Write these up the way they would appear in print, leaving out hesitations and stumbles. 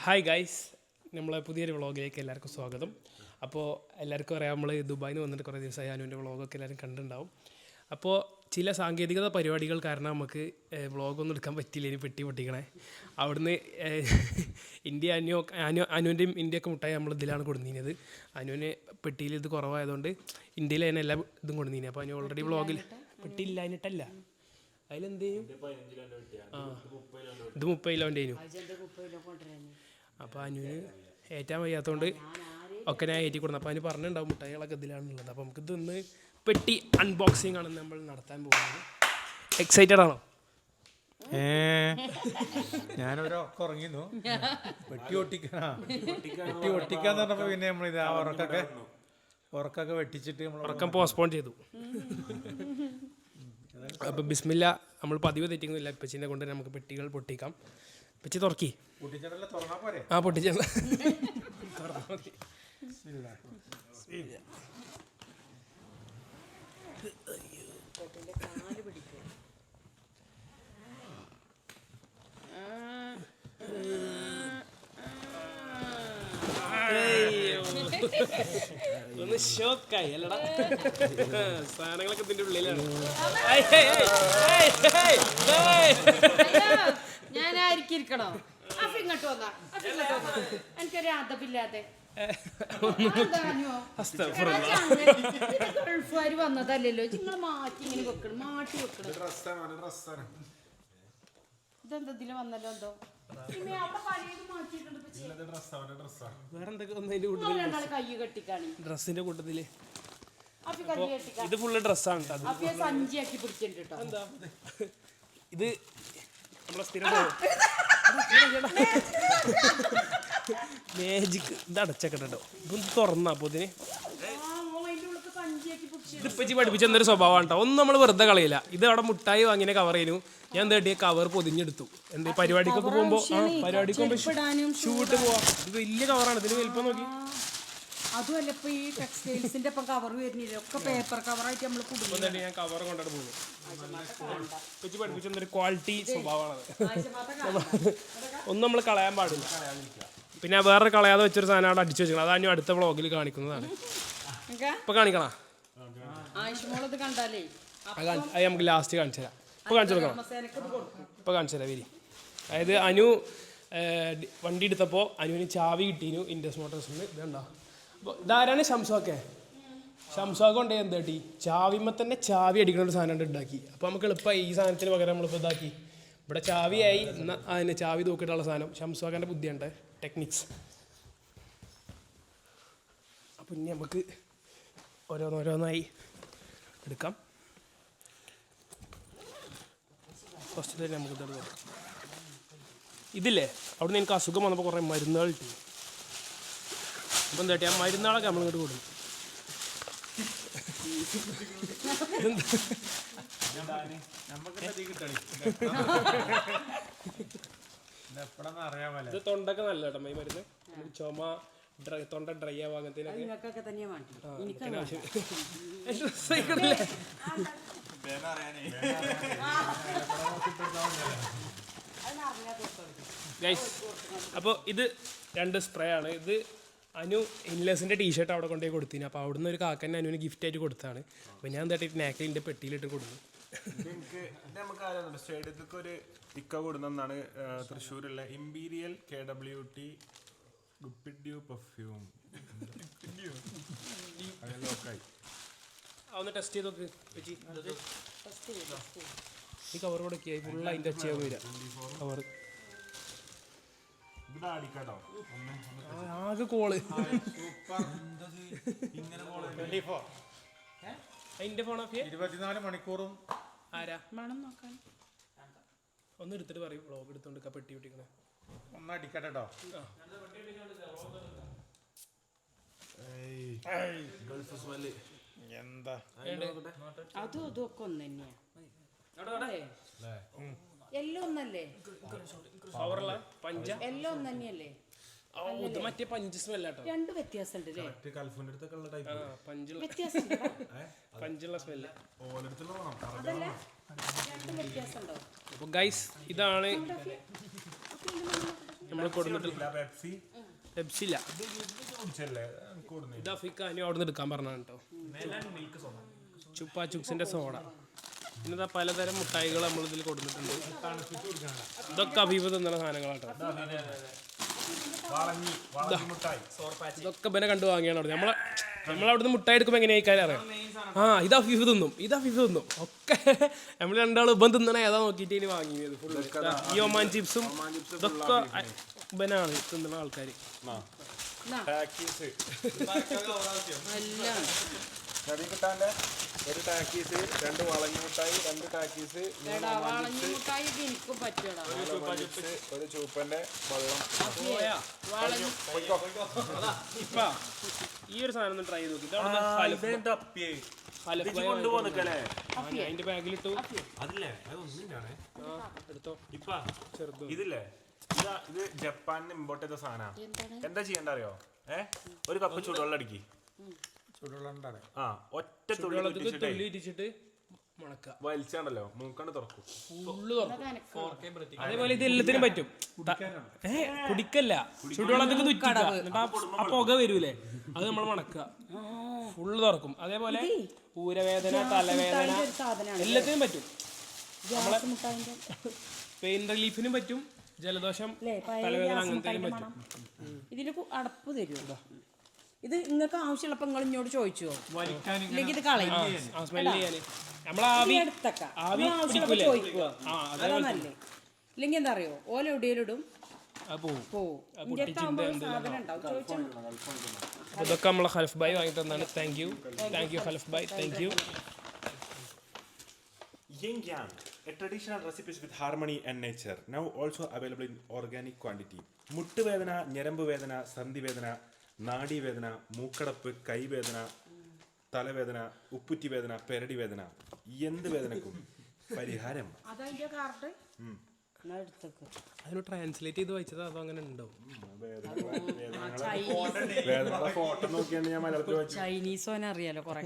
Hi guys, നമ്മളെ പുതിയൊരു വ്ളോഗിലേക്ക് എല്ലാവർക്കും സ്വാഗതം. അപ്പോൾ എല്ലാവർക്കും അറിയാം, നമ്മൾ ദുബായിൽ നിന്ന് വന്നിട്ട് കുറേ ദിവസമായി അനുവിൻ്റെ വ്ളോഗൊക്കെ എല്ലാവരും കണ്ടിട്ടുണ്ടാവും. അപ്പോൾ ചില സാങ്കേതികത പരിപാടികൾ കാരണം നമുക്ക് വ്ളോഗൊന്നും എടുക്കാൻ പറ്റിയില്ല. ഇനി പെട്ടി പൊട്ടിക്കണേ അവിടുന്ന് അനുവിൻ്റെയും ഇന്ത്യയൊക്കെ മുട്ടായി നമ്മൾ ഇതിലാണ് കൊടുത്തിരുന്നത്. അനുവിന് പെട്ടിയിൽ ഇത് കുറവായതുകൊണ്ട് ഇന്ത്യയിൽ തന്നെ എല്ലാ ഇതും കൊടുത്തിരുന്നത്. അപ്പോൾ അനു ഓൾറെഡി വ്ളോഗിൽ പെട്ടി ഇല്ലാഞ്ഞിട്ടല്ല, അതിലെന്ത് ചെയ്യും? ഇത് 30 കിലോൻ്റെ ആയിരുന്നു. അപ്പോൾ അനുവിന് ഏറ്റാൻ വയ്യാത്തതുകൊണ്ട് ഒക്കെ ഞാൻ ഏറ്റി കൊടുത്തു. അപ്പോൾ അതിന് പറഞ്ഞിട്ടുണ്ടാവും മുട്ടായികളൊക്കെ ഇതിലാണുള്ളത്. അപ്പോൾ നമുക്ക് ഇതൊന്ന് പെട്ടി അൺബോക്സിങ് ആണ് നമ്മൾ നടത്താൻ പോകുന്നത്. എക്സൈറ്റഡ് ആണോ? ഞാനൊരു ഉറങ്ങിന്നു. പെട്ടി ഒട്ടിക്കാന്ന് പറഞ്ഞപ്പോൾ പിന്നെ നമ്മളിത് ആ ഉറക്കൊക്കെ വെട്ടിച്ചിട്ട് നമ്മൾ ഉറക്കം പോസ്റ്റ്പോൺ ചെയ്തു. അപ്പോൾ ബിസ്മില്ല, നമ്മൾ പതിവ് തെറ്റിക്കുന്നില്ല. ഇപ്പച്ചിനെ കൊണ്ട് നമുക്ക് പെട്ടികൾ പൊട്ടിക്കാം. ഇപ്പച്ചി തുറക്കി. ആ പൊട്ടിച്ച ഒന്ന് ഷോക്കായി അല്ലടാ. സാധനങ്ങളൊക്കെ ഇതിന്റെ ഉള്ളിലാണ്. ഞാനായിരിക്കണോ? എനിക്കൊരു അതപ്പില്ലാതെ ഗൾഫുകാര് വന്നതല്ലല്ലോ. നിങ്ങൾ മാറ്റി ഇങ്ങനെ വെക്കണം, മാറ്റി വെക്കണം. ഇതെന്താ ഇതില് വന്നല്ലോ? എന്തോ കൈ കെട്ടിക്കാണി ഡ്രസ്സിന്റെ കൂട്ടത്തില് ഇത് ഫുള്ള് ഡ്രസ്സാണ്. സഞ്ചിയാക്കി പിടിച്ചിട്ടുണ്ട്. എന്താ ഇത്? നമ്മളെ സ്ഥിരം മാജിക്. ഇത് അടച്ചേക്കട്ടോ. ഇതൊന്ന് തുറന്നാ അപ്പൊ ഇതിന് ഇതിപ്പച്ചി പഠിപ്പിച്ച എന്തൊരു സ്വഭാവമാണ് കേട്ടോ. ഒന്നും നമ്മൾ വെറുതെ കളയില്ല. ഇത് അവിടെ മുട്ടായി വാങ്ങിയ കവർ ചെയ്യുന്നു. ഞാൻ എന്താ കവർ പൊതിഞ്ഞെടുത്തു. എന്ത് പരിപാടിക്കൊക്കെ പോകുമ്പോൾ ഷൂട്ട് പോവാം. ഇത് വലിയ കവറാണ്. ഇതിന് വലിപ്പം നോക്കി. അതുമല്ല ഇപ്പൊ ഈ ടെക്സ്റ്റൈൽസിന്റെ ഒപ്പം കവർ വരുന്നില്ല, ഒക്കെ പേപ്പർ കവറായിട്ട് നമ്മൾ കൊടുക്കും. ഞാൻ കവർ കൊണ്ടിട്ട് പോകും. കൊച്ചു പഠിപ്പിച്ച എന്തൊരു ക്വാളിറ്റി സ്വഭാവമാണ്. ഒന്നും നമ്മൾ കളയാൻ പാടില്ല. പിന്നെ വേറെ കളയാതെ വെച്ചൊരു സാധനം അവിടെ അടിച്ചു വെച്ചിരിക്കണം. അതാണ് അടുത്ത വ്ളോഗിൽ കാണിക്കുന്നതാണ്. ഇപ്പൊ കാണിക്കണ അത് നമുക്ക് ലാസ്റ്റ് കാണിച്ചു തരാം. ഇപ്പൊ കാണിച്ചു കൊടുക്കണം. ഇപ്പൊ കാണിച്ചു തരാം. വരി. അതായത് അനു വണ്ടി എടുത്തപ്പോൾ അനുവിന് ചാവി കിട്ടീനു ഇൻഡസ് മോട്ടോഴ്സിന്. ഇതുണ്ടോ? അപ്പോൾ ഇതാരാണ്? ഷംസാക്കെ. ഷംസാക്ക് കൊണ്ടേ എന്താ കിട്ടി? ചാവിമ്മ തന്നെ ചാവി അടിക്കുന്ന ഒരു സാധനം ഉണ്ടാക്കി. അപ്പോൾ നമുക്ക് എളുപ്പമായി. ഈ സാധനത്തിന് പകരം നമ്മളിപ്പോൾ ഇതാക്കി. ഇവിടെ ചാവിയായി. എന്നാൽ അതിന് ചാവി തൂക്കിയിട്ടുള്ള സാധനം. ഷംസാഖിൻ്റെ ബുദ്ധിയുണ്ട്, ടെക്നിക്സ്. അപ്പം ഇനി നമുക്ക് ഓരോന്നോരോന്നായി എടുക്കാം. ഫസ്റ്റ് തന്നെ നമുക്ക് ഇതെടുക്കാം. ഇതില്ലേ, അവിടെ നിന്ന് എനിക്ക് അസുഖം വന്നപ്പോൾ കുറേ മരുന്നുകൾ കിട്ടി. അപ്പം എന്താ ആ മരുന്നുകളൊക്കെ നമ്മളിങ്ങോട്ട് കൊടുക്കും. ഇത് തൊണ്ടൊക്കെ നല്ല കേട്ടോ ഈ മരുന്ന്. ചുമ, തൊണ്ട ഡ്രൈ ആവാ, അങ്ങനത്തേനൊക്കെ. ഗൈസ്, അപ്പോൾ ഇത് 2 സ്പ്രേ ആണ്. ഇത് അനു ഇൻലെസിൻ്റെ ടീഷർട്ട് അവിടെ കൊണ്ടുപോയി കൊടുത്തിന്. അപ്പോൾ അവിടുന്ന് ഒരു കാക്കന്നെ അനുവിന് ഗിഫ്റ്റ് ആയിട്ട് കൊടുത്താണ്. അപ്പോൾ ഞാൻ എന്തായിട്ട് നാക്കിലിൻ്റെ പെട്ടിയിലിട്ട് കൊടുത്തു. നമുക്കറിയാം സ്റ്റേഡിയത്തിലേക്ക് ഒരു ഇക്ക കൊടുന്നാണ് തൃശ്ശൂരുള്ള ഇമ്പീരിയൽ KWT ഗുപ്പിഡ്യൂ പെർഫ്യൂം. ഒന്ന് ടെസ്റ്റ് ചെയ്ത് നോക്ക്. ഈ കവർ കൂടെ ഒക്കെ ഫുള്ള് അതിൻ്റെ ചെയ്യാൻ വരിക. കവർ ആകെ കോള്. അതിന്റെ ഫോൺ 24 മണിക്കൂറും ആരാ ഒന്ന് എടുത്തിട്ട് പറയും. വ്ളോഗ് എടുത്തോണ്ട് പെട്ടി പൊട്ടിക്കണേ. ഒന്നടിക്കട്ടെ. എന്താ അതും ഒക്കെ ഒന്ന് തന്നെയാ. എല്ലാം ഒന്നല്ലേ? പഞ്ച എല്ലാം ഒന്ന് തന്നെയല്ലേ? മറ്റേ പഞ്ച് സ്മെല്ലാട്ടോ. 2 വ്യത്യാസം ഉണ്ട്. പഞ്ചുള്ള സ്മെല്ല്. അതല്ല, 2 വ്യത്യാസം ഉണ്ടോ? അപ്പോൾ ഗൈസ്, ഇതാണ് നമ്മൾ കൊടുത്തിട്ടില്ല. പെപ്സി പെപ്സി ഇല്ല. കുടിച്ചല്ലേ ഇത് അഫിക്ക അനു അവിടെ നിന്ന് എടുക്കാൻ പറഞ്ഞാണ് കേട്ടോ. ചുപ്പാ ചുക്സിന്റെ സോഡ. പിന്നെ പലതരം മുട്ടായികൾ നമ്മളിതിൽ കൊടുത്തിട്ടുണ്ട്. ഇതൊക്കെ അഭിവ് തിന്നുന്ന സാധനങ്ങളാട്ടോ. ഇതൊക്കെ പിന്നെ കണ്ടു വാങ്ങിയാണ് അവിടെ. നമ്മളവിടുന്ന് മുട്ടായി എടുക്കുമ്പോൾ എങ്ങനെയായിക്കാരും അറിയാം. ഇത് അഫീഫ് തിന്നും, ഇത് അഫീഫ് തിന്നും ഒക്കെ. നമ്മൾ രണ്ടാളും ഇപ്പം തിന്നണ ഏതാ നോക്കിയിട്ട് ഇനി വാങ്ങിയത് ഫുള്ള്. ഈ ഒമാൻ ചിപ്സും ഇതൊക്കെ ഇവനാണ് തിന്നുന്ന ആൾക്കാർ. ഒരു ടാക്കീസ്, 2 വളഞ്ഞ മുട്ടായി, 2 ടാക്കീസ്, ഒരു ചൂപ്പന്റെ വെള്ളം. ഈ ഒരു സാധനം ഒന്ന് ട്രൈ ചെയ്ത് നോക്കി. അതിന്റെ ബാഗിലിട്ടു. എടുത്തോ. ഇതില്ലേ, ഇത് ജപ്പാനിന് ഇമ്പോർട്ട് ചെയ്ത സാധനമാണ്. എന്താ ചെയ്യണ്ട അറിയോ? ഒരു കപ്പ് ചൂടുവെള്ളം അടിക്കി. ഒറ്റ തുള്ളി ഇടിച്ചിട്ട് വലിച്ചാണ്ടല്ലോ മൂക്കണ്ട് തുറക്കും. അതേപോലെ ഇത് എല്ലാത്തിനും പറ്റും. കുടിക്കല്ല, ചുടുവെള്ളത്തിൽ തുറ്റിക്കുക. ആ പുക വരൂലേ, അത് നമ്മൾ മണക്കുക. ഫുള്ള് തുറക്കും. അതേപോലെ ഊരവേദന, തലവേദന എല്ലാത്തിനും പറ്റും. നമ്മളെ പെയിൻ റിലീഫിനും പറ്റും. ജലദോഷം, തലവേദന അങ്ങനത്തേനും പറ്റും. ഇതിന് അടപ്പ് തരുമോ? ഇത് നിങ്ങൾക്ക് ആവശ്യമുള്ളപ്പോ നിങ്ങൾ ഇങ്ങോട്ട് ചോദിച്ചോ, ഇല്ലെങ്കിൽ ഇത് കളയും. ചോദിക്കുക, അതാ നല്ലേ. ഇല്ലെങ്കിൽ എന്താ അറിയോ, ഓല എവിടെയിലിടും പോവും. സാധനം ഉണ്ടാവും, ചോദിച്ചോ. ഇതൊക്കെ നമ്മളെ ഖൽഫ് ഭായ് വാങ്ങി തന്നാണ്. താങ്ക് യു ഖൽഫ് ഭായ്, thank you. Yin Yang, a traditional recipes with harmony and nature, now also available in organic quantity. മുട്ടുവേദന, ഞരമ്പ് വേദന, സന്ധിവേദന, നാഡീവേദന, മൂക്കടപ്പ്, കൈവേദന, തലവേദന, ഉപ്പുറ്റി വേദന, പെരടി വേദന, എന്ത് വേദനക്കും പരിഹാരം. അതിന് ട്രാൻസ്ലേറ്റ് ചെയ്ത് വായിച്ചത് അതോ അങ്ങനെ ഉണ്ടോ? ഫോട്ടോ നോക്കിയാണ് ഞാൻ മലയാളത്തിൽ വായിച്ചത്. ചൈനീസ് അറിയാലോ കുറെ.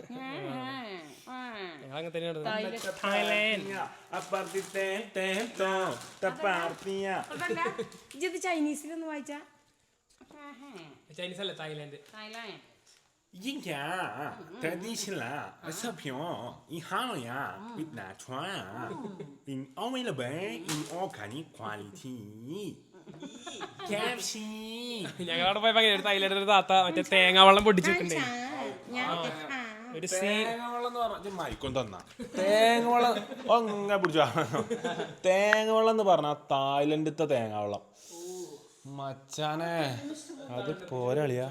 അങ്ങനെ തന്നെയാണ്. ഇത് ചൈനീസിലൊന്ന് വായിച്ചാ. ചൈനീസ് അല്ല, Thailand. Yin Yang, traditional recipe in Hanoya with natural, in available in organic quality. ഞങ്ങളവിടെ പോയപ്പോ തായ്ലാൻഡിൽ ഒരു താത്ത മറ്റേ തേങ്ങാവെള്ളം പൊടിച്ചിട്ടുണ്ടേ. ഒരു മൈക്കൊന്ന് തന്നാ തേങ്ങവെള്ളം അങ്ങനെ പിടിച്ചു. തേങ്ങവെള്ളം എന്ന് പറഞ്ഞാ തായ്ലൻഡത്തെ തേങ്ങാവെള്ളം മച്ചാനെ, അത് പോരളിയാ.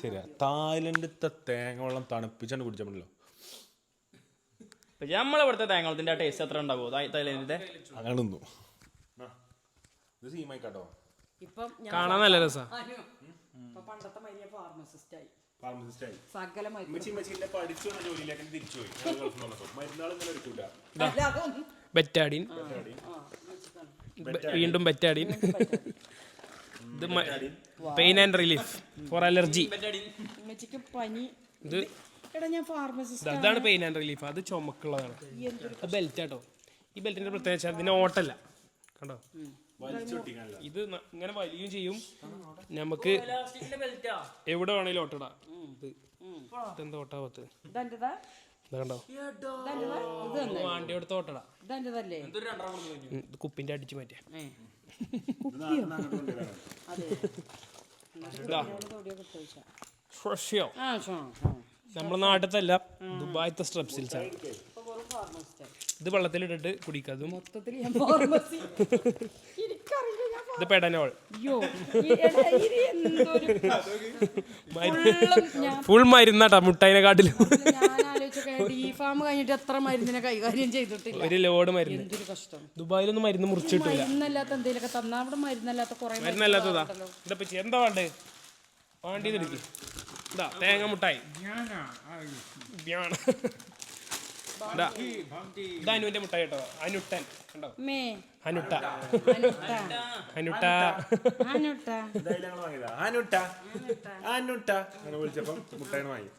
ശരിയാ, തായ്ലൻഡത്തെ തേങ്ങവെള്ളം തണുപ്പിച്ചാണ്ട് കുടിച്ചാൽ മതിയല്ലോ. നമ്മളിവിടുത്തെ തേങ്ങവെള്ളത്തിന്റെ ടേസ്റ്റ് എത്ര ഉണ്ടാവോ തായ്ലൻഡിന്റെ? അങ്ങനെ നിന്നു. ഇത് സീമായിക്കാട്ടോ, കാണാൻ നല്ല രസം. പണ്ടത്തെ മരിയ ഫാർമസിസ്റ്റായി. ബെറ്റാഡിൻ, വീണ്ടും ബെറ്റാഡിൻ. ഇത് pain and relief for allergy. ഇത് അതാണ് പെയിൻ ആൻഡ് റിലീഫ്. അത് ചുമക്കുള്ളതാണ്. അത് ബെൽറ്റ് ആട്ടോ. ഈ ബെൽറ്റിന്റെ പ്രത്യേകത ഇതിന് ഓട്ടല്ല, കണ്ടോ? ഇത് ഇങ്ങനെ വലിയും ചെയ്യും. നമുക്ക് എവിടെ വേണേലും ഓട്ടിടാം. ഇതെന്താ ഓട്ടാവത്ത്? കണ്ടോ? വാണ്ടി എടുത്ത് ഓട്ടടാ. ഇത് കുപ്പിന്റെ അടിച്ചു മാറ്റിയ ഫ്രഷ്യോ. നമ്മുടെ നാട്ടിലല്ല, ദുബായത്തെ സ്ട്രെപ്സിൽസ് ആണ്. ഇത് വെള്ളത്തിലിട്ടിട്ട് കുടിക്കാതും. ഇത് പെഡനോൾ, ഫുൾ മരുന്നാട്ടാ മുട്ടായിനെക്കാട്ടിലും. എത്ര മരുന്നിനെ കൈകാര്യം ചെയ്തിട്ടില്ല. ഒരു ലോഡ് മരുന്ന്. ദുബായിലൊന്നും മരുന്ന് മുറിച്ചിട്ടില്ല. മരുന്നല്ലാത്ത എന്തെങ്കിലുമൊക്കെ തന്നാ അവിടെ മരുന്നല്ലാത്ത കുറെ മരുന്നല്ലാത്തതാ. ഇതാ പറ്റി എന്താ വേണ്ടേ? വാണ്ടിന്ന് എടുക്ക്. ഇതാ തേങ്ങ മുട്ടായി. അനുവിന്റെ മുട്ടായി കേട്ടോ. അനുട്ടൻ കണ്ടോ? അനുട്ട വിളിച്ചപ്പോ മുട്ടായി വാങ്ങി.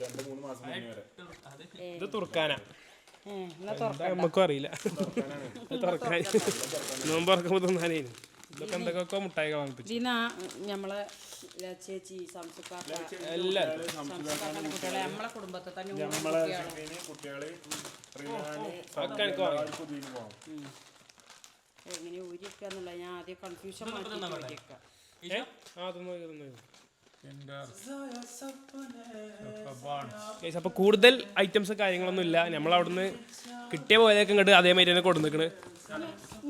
2-3 മാസം മുന്നേ വരെ. ഇത് തുറക്കാനാ എന്നാ തുറക്കാം. നമുക്കും അറിയില്ല. തുറക്കാൻ നോമ്പ് തുറക്കുമ്പോൾ തിന്നാനേനു. ഇതൊക്കെ എന്തൊക്കെ മുട്ടായി വാങ്ങിപ്പിച്ചു. ഇതിനാ നമ്മളെ ചേച്ചി സംസുക്കാരുടെ കുട്ടികളെ നമ്മളെ കുടുംബത്തെ തന്നെ നമ്മളെ കുട്ടികള് എങ്ങനെ ഊരിയൊക്കെയാന്നുള്ള ഞാൻ ആദ്യം കൺഫ്യൂഷൻ അപ്പൊ കൂടുതൽ ഐറ്റംസ് കാര്യങ്ങളൊന്നും ഇല്ല. നമ്മളവിടുന്ന് കിട്ടിയ പോലെയൊക്കെ ഇങ്ങോട്ട് അതേമാതിരി തന്നെ കൊടുന്നിക്കണ്.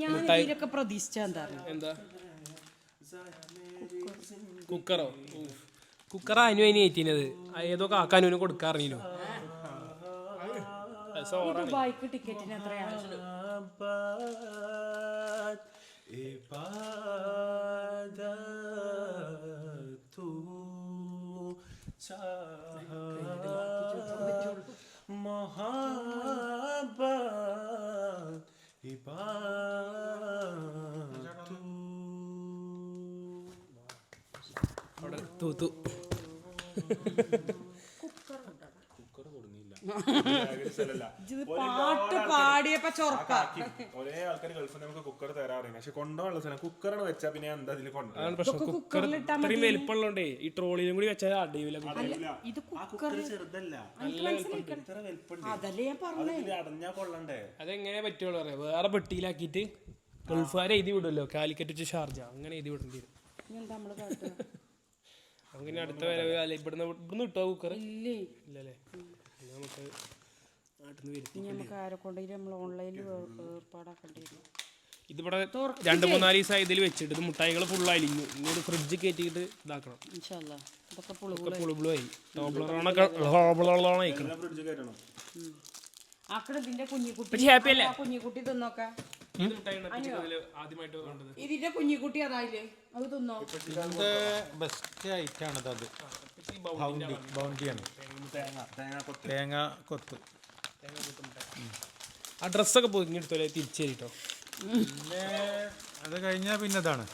ഞാൻ ഇതിലൊക്കെ പ്രതീക്ഷിച്ച എന്താ കുക്കറോ? കുക്കറാ അനു അതിന് ഏറ്റിനത്. ഏതോ കാക്കാനു കൊടുക്കാറിഞ്ഞു. ബൈക്ക് ടിക്കറ്റിന് എത്രയാണ്? തൂത്തു പാട്ട് പാടിയപ്പോ ചൊറക്ക. ഒരേ ആൾക്കാർ ഗൾഫിൽ നമുക്ക് കുക്കർ തരാറുണ്ട്. പക്ഷെ കൊണ്ടുപോകാനുള്ള സ്ഥലം കുക്കറാണ് വെച്ചാൽ പിന്നെ എന്താ ഇതിൽ കൊണ്ടുപോകാൻ? അതാണ് പ്രശ്നം. കുക്കർ ഇത്രയും വലിപ്പമുള്ളതുകൊണ്ടേ ഈ ട്രോളിയിലും കൂടി വെച്ചാൽ അടിയില്ല. ഇത് കുക്കർ ചെറുതല്ല, അതല്ലേ ഞാൻ പറഞ്ഞത്. അടഞ്ഞാ കൊള്ളണ്ടേ? അതെങ്ങനെ പറ്റുള്ളൂ പറയാം. വേറെ പെട്ടിയിലാക്കിയിട്ട് ഗൾഫുകാരെ എഴുതി വിടുമല്ലോ, കാലിക്കറ്റ് ടു ഷാർജ അങ്ങനെ എഴുതി വിടേണ്ടി വരും. എന്താ നമ്മള് കാട്ടുക? അങ്ങനെ അടുത്ത വരവ് ഇവിടുന്ന് കിട്ടുമോ കുക്കർ? ഇല്ലല്ലേ? നമുക്ക് നാട്ടിൽ നിന്ന് വരുത്തി നമുക്ക് ആരെ കൊണ്ടെങ്കിൽ നമ്മൾ ഓൺലൈനിൽ ഏർപ്പാടാക്കേണ്ടി വരും. ഇതിവിടെ 2-3 ദിവസമായി ഇതിൽ വെച്ചിട്ട് ഇത് മുട്ടായികൾ ഫുള്ള് അലിഞ്ഞു. ഇങ്ങോട്ട് ഫ്രിഡ്ജ് കയറ്റിയിട്ട് ഇതാക്കണം. ഇൻഷാല്ലാ ഇതൊക്കെ പുളുപുളുമായി ഇതിന്റെ കുഞ്ഞിക്കുട്ടി കുഞ്ഞിക്കുട്ടി തിന്നോക്ക. ഇതിന്റെ കുഞ്ഞിക്കുട്ടി അതായില്ലേ, അത് തിന്നോ. ബെസ്റ്റ് ഐറ്റാണത്. അത് ബൗണ്ടിയാണ്. തേങ്ങ കൊത്ത്. ആ ഡ്രസ്സൊക്കെ പൊതിഞ്ഞെടുത്തോലെ തിരിച്ചു തരിട്ടോ. പിന്നെ അത് കഴിഞ്ഞാൽ പിന്നെ ഇതാണ്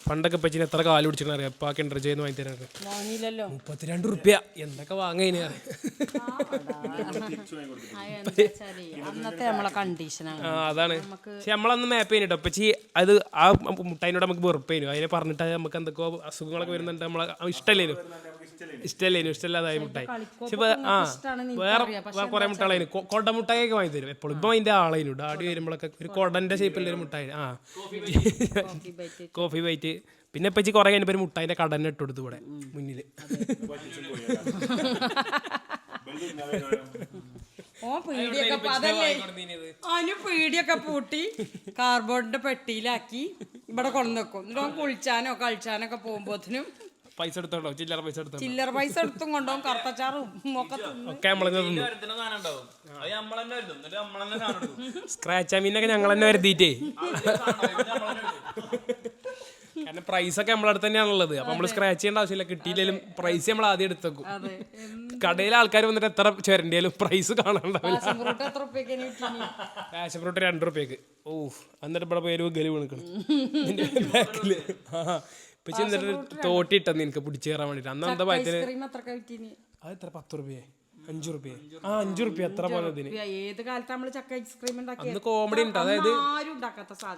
പണ്ടൊക്കെ പച്ചിന് എത്ര കാല് പിടിച്ചിട്ട് അറിയാം. ഇപ്പൊ ആ കിണ്ടർ ചെയ്യുന്ന വാങ്ങി തരാറ്. വാങ്ങിയില്ലല്ലോ. 32 റുപ്യ എന്തൊക്കെ വാങ്ങാന്. അന്നത്തെ നമ്മളെ കണ്ടീഷനാണ്. അതാണ്. പക്ഷെ നമ്മളന്ന് മാപ്പ് ചെയ്യുന്നുട്ടോ. പച്ചി അത് ആ മുട്ടായിനോട് നമുക്ക് വെറുപ്പേനു. അതിനെ പറഞ്ഞിട്ട് നമുക്ക് എന്തൊക്കെയോ അസുഖങ്ങളൊക്കെ വരുന്നുണ്ട്. നമ്മളെ ഇഷ്ടമല്ലാതായി മുട്ടായി. പക്ഷെ വേറെ കുറെ മുട്ടാളായിരുന്നു. കൊട മുട്ടായിയൊക്കെ വാങ്ങി തരും എപ്പോഴും. ഇപ്പൊ അതിന്റെ ആളായിരുന്നു ഡാഡി വരുമ്പോഴൊക്കെ ഒരു കൊടന്റെ ഷേപ്പിലുള്ള ഒരു മുട്ടായി. Coffee Bite. പിന്നെ ഇപ്പച്ചി കുറെ കഴിഞ്ഞപ്പോ ഒരു മുട്ടായിന്റെ കടന്നെ ഇട്ട് കൊടുത്തു ഇവിടെ മുന്നില്. പീടിയൊക്കെ പൂട്ടി കാർബോർഡിന്റെ പെട്ടിയിലാക്കി ഇവിടെ കൊണ്ടുവെക്കും. എന്നിട്ട് കുളിച്ചാനോ കളിച്ചാനോ പോകുമ്പോത്തിനും പൈസ എടുത്തോട്ടോ. ചില്ലറ പൈസ എടുത്തും കൊണ്ടുപോകും. കറുത്തച്ചാറും ഒക്കെ സ്ക്രാച്ച് മീനൊക്കെ ഞങ്ങൾ തന്നെ വരുത്തിയിട്ടേ. കാരണം പ്രൈസ് ഒക്കെ നമ്മളെ അടുത്ത് തന്നെയാണുള്ളത്. അപ്പൊ നമ്മള് സ്ക്രാച്ച് ചെയ്യേണ്ട ആവശ്യമില്ല. കിട്ടിയില്ലെങ്കിലും പ്രൈസ് നമ്മൾ ആദ്യം എടുത്തേക്കും. കടയിലെ ആൾക്കാർ വന്നിട്ട് എത്ര ചേരണ്ടിയാലും പ്രൈസ് കാണാണ്ടാവില്ല. പാഷൻ ഫ്രൂട്ട് 2 റുപ്യക്ക്. ഓ എന്നിട്ട് ഇവിടെ പേര് ഗലി വീണിക്കണം. ഇപ്പൊ ചെന്നിട്ട് തോട്ടിട്ടെന്ന് എനിക്ക് പിടിച്ചു കയറാൻ വേണ്ടിട്ട്. അന്ന് എന്താ ഭയത്തിന് അത് എത്ര 10 റുപ്യ 5 റുപ്യ 5 റുപ്യ എത്ര പറഞ്ഞതിന്. ഏത് കാലത്ത് നമ്മള് ചക്ക ഐസ്ക്രീം അന്ന് കോമഡി ഉണ്ട്. അതായത്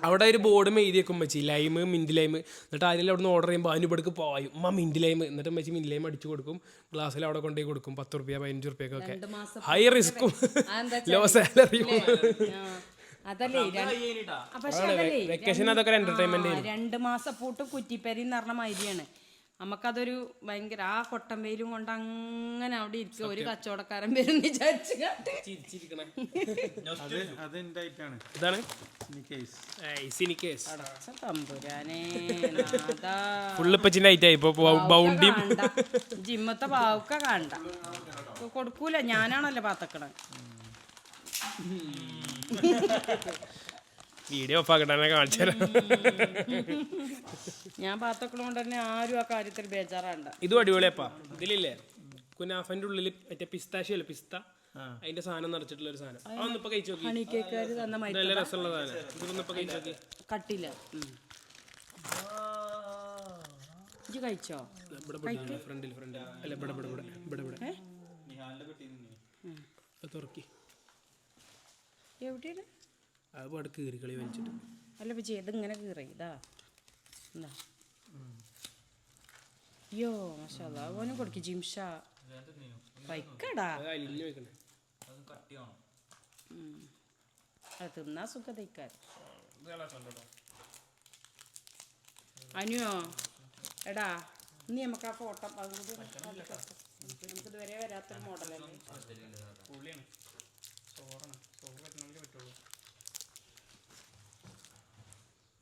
അവിടെ ഒരു ബോർഡ് എഴുതി വെക്കും വെച്ച് ലൈമ് മിന്റ് ലൈമ്. എന്നിട്ട് ആരെങ്കിലും അവിടെ നിന്ന് ഓർഡർ ചെയ്യുമ്പോൾ അതിനിവിടേക്ക് പോയും മിന്റ് ലൈമ്. എന്നിട്ട് വെച്ച് മിന്റ് ലൈം അടിച്ചു കൊടുക്കും. ഗ്ലാസ്സിൽ അവിടെ കൊണ്ടുപോയി കൊടുക്കും. 10 റുപ്യ 15 റുപ്യക്കൊക്കെ. ഹൈ റിസ്ക്കും ലോ സാലറിയും. വെക്കേഷൻ അതൊക്കെ എന്റർടൈൻമെന്റ്. 2 മാസം പൂട്ട് കുറ്റിപ്പേരി എന്ന് പറഞ്ഞ മാതിരിയാണ്. നമുക്കതൊരു ഭയങ്കര ആ കൊട്ടം വെയിലും കൊണ്ട് അങ്ങനെ അവിടെ ഇരിക്കും. ഒരു കച്ചവടക്കാരൻ വരും വിചാരിച്ചു. ജിമ്മത്തെ പാവക്ക കണ്ട കൊടുക്കൂല. ഞാനാണല്ലോ പാത്തക്കണ. വീഡിയോ ഓഫ് ആക്കട്ടെ കാണിച്ചു തരാം. ഞാൻ പാത്തക്കളോണ്ട് തന്നെ ആരും ആ കാര്യത്തിൽ ബേജാറാണ്ട. ഇതും അടിപൊളിയപ്പാ. ഇതിലില്ലേ കുനാഫന്റെ ഉള്ളില് മറ്റേ പിസ്താഷ്യോ പിസ്ത അതിന്റെ സാധനം നിറച്ചിട്ടുള്ള ഒരു സാധനം. അതൊന്നും ഇപ്പൊ കഴിച്ചു നോക്കി. നല്ല രസമുള്ള സാധനം. ഇതൊന്നും ഇപ്പൊ കഴിച്ചു നോക്കി. കട്ടില്ല. ഇത് കഴിച്ചോ? ഫ്രണ്ടിൽ അല്ല ഇവിടെ തുറക്കി എവിടെയാണ്? അത് അവിടെ കീറി കളി വലിച്ചിട്ട്. അല്ല വിജയ് ഇത് ഇങ്ങനെ കീറി ഇതാ എന്താ അയ്യോ മാഷാല്ലാ ഓനും കൊടുക്കും ജിംഷ വൈക്കടാ അലിഞ്ഞു വെക്കണേ. അത് തിന്നാ സുഖം തയ്ക്കാൻ. അനുയോ എടാ ഇനി നമുക്ക് ആ ഫോട്ടോ നമുക്ക് ഇതുവരെ വരാത്തൊരു മോഡലല്ലേ.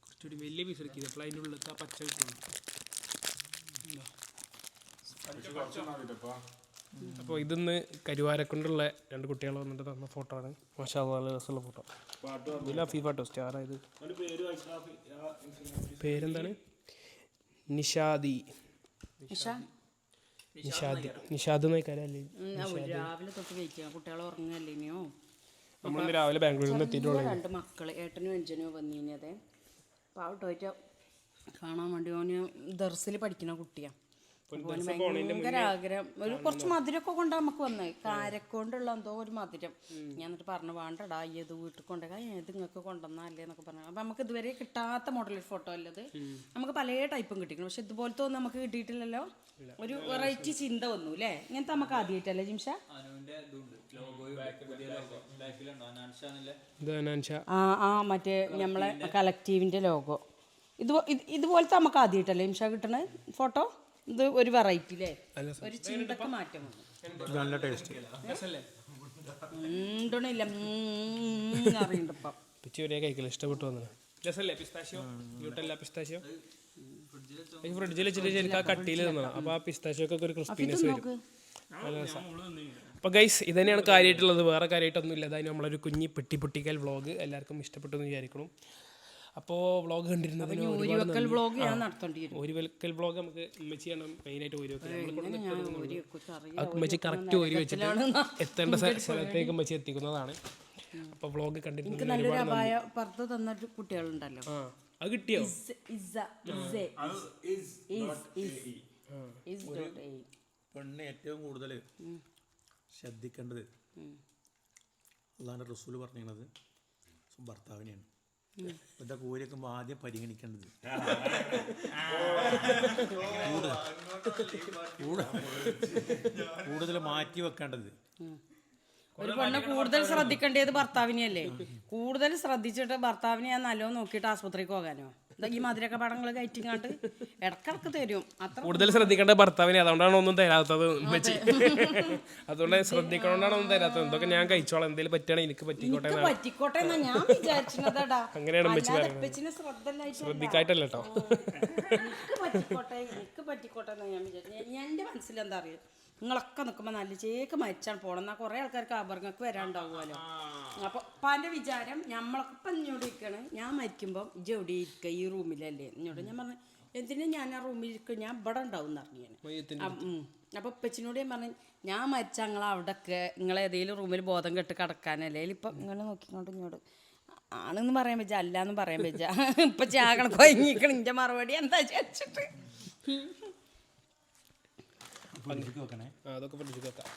കുറച്ചുകൂടി വലിയ പീസ് എടുക്കിയത് അപ്പോൾ അതിൻ്റെ ഉള്ളിൽ ആ പച്ച കിട്ടുള്ളൂ. അപ്പോൾ ഇതിന്ന് കരുവാരക്കൊണ്ടുള്ള 2 കുട്ടികൾ വന്നിട്ട് തന്ന ഫോട്ടോ ആണ്. മാഷാ അല്ലാഹ് നല്ല രസമുള്ള ഫോട്ടോ. ഇതിൽ അഫീഫാട്ടോ സ്റ്റാറായത്. പേരെന്താണ്? നിഷാദ് എന്നല്ലേ. രാവിലെ തൊട്ട് വെയിറ്റ് ചെയ്യാം, കുട്ടികളെ ഉറങ്ങല്ലേ ഇനിയോ. നമ്മളിന്ന് രാവിലെ ബാംഗ്ലൂരിൽ നിന്ന് എത്തിയിട്ടുള്ളൂ. 2 മക്കള് ഏട്ടനും അഞ്ചനും വന്നിനി. അതെ പാവട്ടോയിട്ട് കാണാൻ വേണ്ടി ഓന് ദർസിൽ പഠിക്കുന്ന കുട്ടിയാണ്. ഭയങ്കര ആഗ്രഹം. ഒരു കുറച്ച് മധുരമൊക്കെ കൊണ്ട് നമുക്ക് വന്നത് കാരക്കൊണ്ടുള്ള എന്തോ ഒരു മധുരം. ഞാൻ എന്നിട്ട് പറഞ്ഞു വേണ്ടടാ ഏത് വീട്ടിൽ കൊണ്ടുപോയി ഏത് നിങ്ങൾക്ക് കൊണ്ടുവന്നല്ലേ എന്നൊക്കെ പറഞ്ഞു. അപ്പം നമുക്ക് ഇതുവരെ കിട്ടാത്ത മോഡൽ ഫോട്ടോ അല്ലത്. നമുക്ക് പല ടൈപ്പും കിട്ടിക്കണം, പക്ഷെ ഇതുപോലത്തെ ഒന്നും നമുക്ക് കിട്ടിയിട്ടില്ലല്ലോ. ഒരു വെറൈറ്റി ചിന്ത വന്നു അല്ലേ. ഇങ്ങനത്തെ നമുക്ക് ആദ്യമായിട്ടല്ലേ ജിംഷ? മറ്റേ നമ്മളെ കളക്റ്റീവിൻ്റെ ലോഗോ ഇതുപോലത്തെ നമുക്ക് ആദ്യമായിട്ടല്ലേ ജിംഷ കിട്ടണ ഫോട്ടോ. ഇത് ഒരു വെറൈറ്റി അല്ലേ, ഒരു ചിന്തക്ക് മാറ്റം വന്നു. നല്ല ടേസ്റ്റ് ഉണ്ടോണില്ല അറിയണ്ട ഇപ്പം പിച്ചി കഴിക്കല ഇഷ്ടപ്പെട്ടു വന്നത്. രസമല്ലേ പിസ്താഷ്യോ? ന്യൂട്ടല്ല പിസ്താഷ്യോ ഫ്രിഡ്ജിൽ വെച്ചിട്ട് ശരിക്കും ആ കട്ടിയിൽ തന്നതാണ്. അപ്പോൾ ആ പിസ്താഷ്യോക്കെ ഒരു ക്രിസ്പിനെസ് വരും. നല്ല രസം. അപ്പോൾ ഗൈസ് ഇത് തന്നെയാണ് കാര്യമായിട്ടുള്ളത്, വേറെ കാര്യമായിട്ടൊന്നും ഇല്ല. അതായത് നമ്മളൊരു കുഞ്ഞി പൊട്ടിക്കൽ വ്ളോഗ് എല്ലാവർക്കും ഇഷ്ടപ്പെട്ടു എന്ന് വിചാരിക്കണം. അപ്പോൾ വ്ളോഗ് കണ്ടിരുന്നതിന് ഒരുവക്കൽ വ്ളോഗ് ഞാൻ നടത്തേണ്ടി വരും. ഒരുവക്കൽ വ്ളോഗ് നമുക്ക് ഉമ്മച്ചിയാണ് മെയിനായിട്ട് ഉമ്മച്ചി കറക്റ്റ് ഒരു വെച്ചിട്ട് എത്തേണ്ട സ്ഥലത്തേക്ക് ഉമ്മച്ചി എത്തിക്കുന്നതാണ്. അപ്പോൾ വ്ളോഗ് കണ്ടിരുന്നത് നല്ലൊരു അപായ പുറത്ത് തന്ന കുട്ടികളുണ്ടല്ലോ. അത് കിട്ടിയോ? പെണ്ണ് ഏറ്റവും കൂടുതൽ ശ്രദ്ധിക്കേണ്ടത് അള്ളാഹുവിൻ്റെ റസൂൽ പറഞ്ഞത് ഭർത്താവിനെയാണ്. ഇതൊക്കെ ഊരിക്കുമ്പോൾ ആദ്യം പരിഗണിക്കേണ്ടത് കൂടുതൽ മാറ്റി വെക്കേണ്ടത്. ഒരു പെണ്ണ് കൂടുതൽ ശ്രദ്ധിക്കേണ്ടത് ഭർത്താവിനെയല്ലേ. കൂടുതൽ ശ്രദ്ധിച്ചിട്ട് ഭർത്താവിനെ ഞാൻ നല്ലോണം നോക്കിയിട്ട് ആസ്പത്രിക്ക് പോകാനോ? ഈ മധുരക്ക പടങ്ങൾ കയറ്റിങ്ങാണ്ട് ഇടക്കിടക്ക് തരും. അത്ര കൂടുതൽ ശ്രദ്ധിക്കേണ്ട ഭർത്താവിനെ, അതുകൊണ്ടാണ് ഒന്നും തരാത്തത് ഉമ്മച്ചി. അതുകൊണ്ട് ശ്രദ്ധിക്കണോണ്ടാണ് ഒന്നും തരാത്തത്. എന്തൊക്കെ ഞാൻ കഴിച്ചോളാം, എന്തെങ്കിലും പറ്റുകയാണെങ്കിൽ എനിക്ക് പറ്റിക്കോട്ടെ എന്നാ ഞാൻ വിചാരിച്ചതാ. അങ്ങനെയാണ് ഉമ്മച്ചി പറയുന്നത്, ശ്രദ്ധിക്കായിട്ടല്ല കേട്ടോ. എനിക്ക് പറ്റിക്കോട്ടെ എന്നാ ഞാൻ വിചാരിച്ചു. എൻ്റെ മനസ്സിലെന്താ അറിയാം, നിങ്ങളൊക്കെ നിൽക്കുമ്പോൾ നല്ല ചേക്ക് മരിച്ചാൽ പോകണം എന്നാൽ കുറേ ആൾക്കാർക്ക് അപകടങ്ങൾക്ക് വരാണ്ടാവുമല്ലോ. അപ്പോൾ അപ്പം എൻ്റെ വിചാരം നമ്മളൊക്കെ ഇപ്പം ഇഞ്ഞോട് ഇരിക്കണ്, ഞാൻ മരിക്കുമ്പം ഇജ്ജ് എവിടെ ഇരിക്കുക ഈ റൂമിലല്ലേ ഇഞ്ഞോട്. ഞാൻ പറഞ്ഞു എന്തിനാ ഞാൻ ആ റൂമിൽ ഇരിക്കുക, ഞാൻ ഇവിടെ ഉണ്ടാവും എന്ന് പറഞ്ഞു ഞാൻ. അപ്പോൾ ഉപ്പച്ചിനോട് ഞാൻ പറഞ്ഞു ഞാൻ മരിച്ചാൽ നിങ്ങൾ അവിടെയൊക്കെ നിങ്ങളേതെങ്കിലും റൂമിൽ ബോധം കെട്ട് കിടക്കാനല്ലേ. ഇപ്പം ഇങ്ങനെ നോക്കിക്കൊണ്ട് ഇങ്ങോട്ട് ആണെന്ന് പറയാൻ പറ്റുക അല്ലാന്നും പറയാൻ പറ്റുക. ഇപ്പം ചാകണം കൊയങ്ങിക്കണം. എൻ്റെ മറുപടി എന്താ ചോദിച്ചിട്ട് അതൊക്കെ ഫ്രിഡ്ജിൽ വെക്കാം.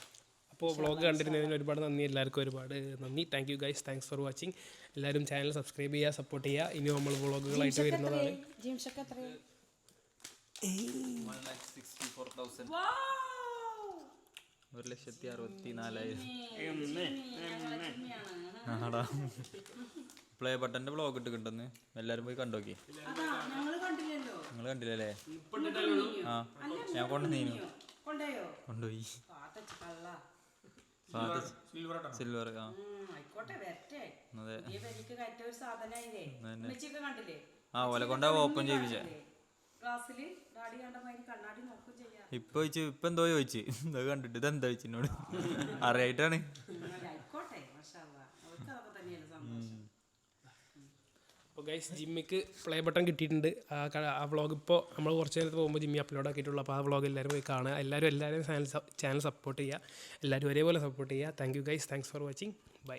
അപ്പോൾ വ്ളോഗ് കണ്ടിരുന്നതിന് ഒരുപാട് നന്ദി, എല്ലാവർക്കും ഒരുപാട് നന്ദി. Thank you guys, thanks for watching. എല്ലാവരും ചാനൽ സബ്സ്ക്രൈബ് ചെയ്യുക, സപ്പോർട്ട് ചെയ്യുക. ഇനി നമ്മൾ വ്ളോഗുകളായിട്ട് വരുന്നതാണ്. 1,64,000. പ്ലേ ബട്ടന്റെ വ്ളോഗ് ഇട്ടിട്ടുണ്ടെന്ന് എല്ലാവരും പോയി കണ്ടോക്കി. നിങ്ങൾ കണ്ടില്ലല്ലേ? ആ ഞാൻ കൊണ്ടുവന്നീനു, കൊണ്ടുപോയി സിൽവർ. ആ ഓലെ കൊണ്ട് ഓപ്പൺ ചെയ്യിപ്പിച്ചേ. ഇപ്പൊ ചോദിച്ചു, ഇപ്പൊ എന്തോ ചോദിച്ചു, എന്തോ കണ്ടിട്ട് ഇതെന്താ ചോദിച്ചു എന്നോട്. അറിയായിട്ടാണ്. അപ്പോൾ ഗൈസ് ജിമ്മിക്ക് പ്ലേ ബട്ടൺ കിട്ടിയിട്ടുണ്ട്. ആ വ്ളോഗ് ഇപ്പോൾ നമ്മൾ കുറച്ച് നേരത്ത് പോകുമ്പോൾ ജിമ്മി അപ്ലോഡ് ആക്കിയിട്ടുള്ളൂ. അപ്പോൾ ആ വ്ളോഗ് എല്ലാവരും പോയി കാണുക. എല്ലാവരും ചാനൽ സപ്പോർട്ട് ചെയ്യുക. എല്ലാവരും ഒരേപോലെ സപ്പോർട്ട് ചെയ്യുക. Thank you guys, thanks for watching. By.